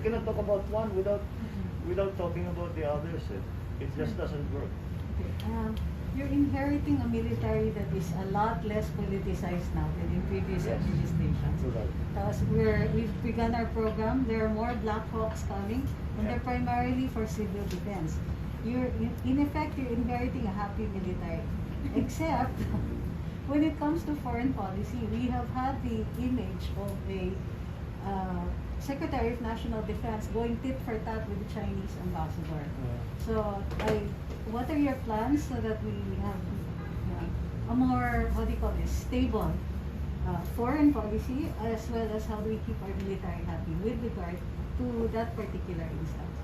cannot talk about one without talking about the others. It just doesn't work. Okay. You're inheriting a military that is a lot less politicized now than in previous administrations. Because we've begun our program, there are more Black Hawks coming, and they're primarily for civil defense. In effect, you're inheriting a happy military. Except, when it comes to foreign policy, we have had the image of a Secretary of National Defense going tit for tat with the Chinese ambassador. So, what are your plans so that we have a more, stable foreign policy, as well as how do we keep our military happy with regard to that particular instance?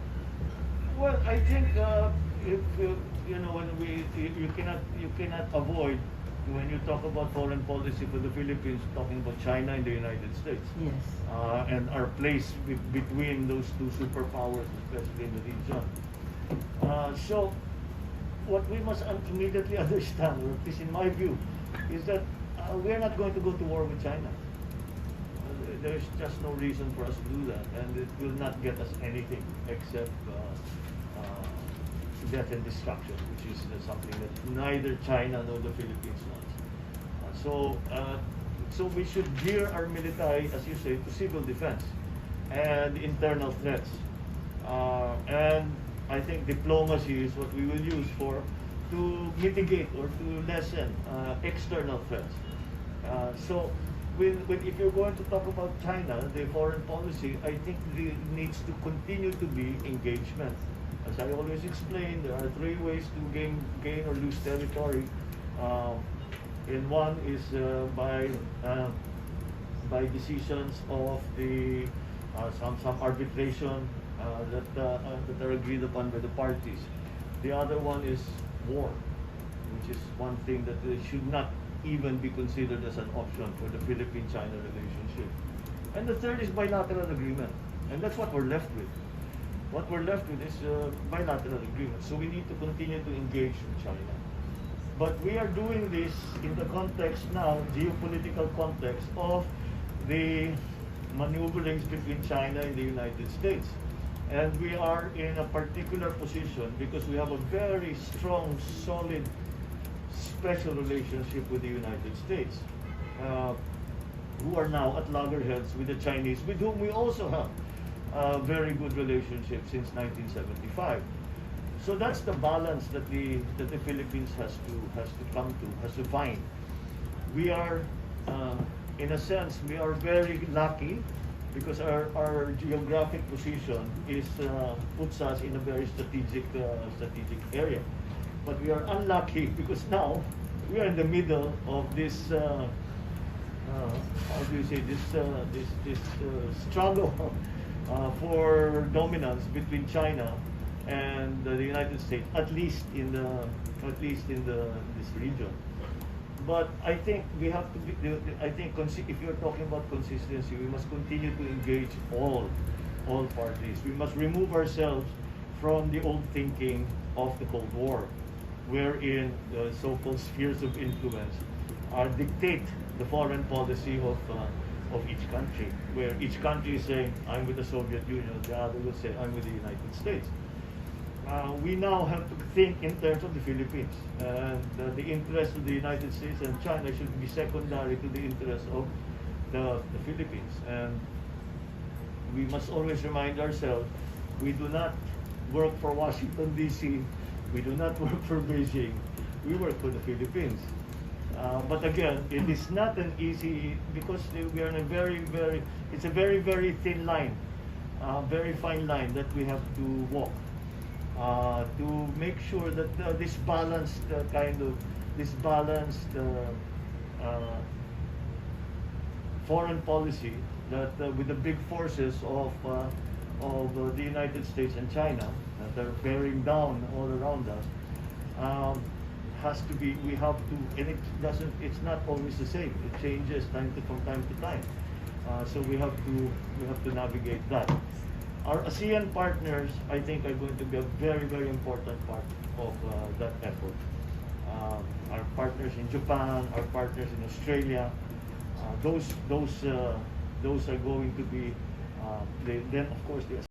Well, I think if when you cannot avoid, when you talk about foreign policy for the Philippines, talking about China and the United States. Yes. And our place between those two superpowers, especially in the region. So, what we must immediately understand, or at least in my view, is that we are not going to go to war with China. There's just no reason for us to do that, and it will not get us anything except death and destruction, which is something that neither China nor the Philippines wants. So we should gear our military, as you say, to civil defense and internal threats. And I think diplomacy is what we will use to mitigate or to lessen external threats. So if you're going to talk about China, the foreign policy, I think there needs to continue to be engagement. As I always explain, there are three ways to gain or lose territory. And one is by decisions of the some arbitration that are agreed upon by the parties. The other one is war, which is one thing that should not even be considered as an option for the Philippine-China relationship. And the third is bilateral agreement, and that's what we're left with. What we're left with is bilateral agreement. So we need to continue to engage with China. But we are doing this in the context now, geopolitical context of the maneuverings between China and the United States. And we are in a particular position because we have a very strong, solid, special relationship with the United States, who are now at loggerheads with the Chinese, with whom we also have a very good relationship since 1975. So that's the balance that the Philippines has to find. We are, in a sense, we are very lucky because our geographic position puts us in a very strategic area. But we are unlucky because now we are in the middle of this how do you say this struggle for dominance between China and the United States, at least in this region. But I think we have to be. If you're talking about consistency, we must continue to engage all parties. We must remove ourselves from the old thinking of the Cold War, wherein the so-called spheres of influence dictate the foreign policy of each country, where each country is saying, I'm with the Soviet Union, the other will say, I'm with the United States. We now have to think in terms of the Philippines, and the interests of the United States and China should be secondary to the interests of the Philippines. And we must always remind ourselves, we do not work for Washington, D.C., we do not work for Beijing, we work for the Philippines. But again, it is not an easy, because we are in a it's a very, very thin line, very fine line that we have to walk to make sure that this balanced foreign policy that with the big forces of the United States and China that are bearing down all around us, has to be, we have to, and it's not always the same. It changes from time to time. So we have to navigate that. Our ASEAN partners, I think, are going to be a very, very important part of that effort. Our partners in Japan, our partners in Australia, those are going to be. Then of course the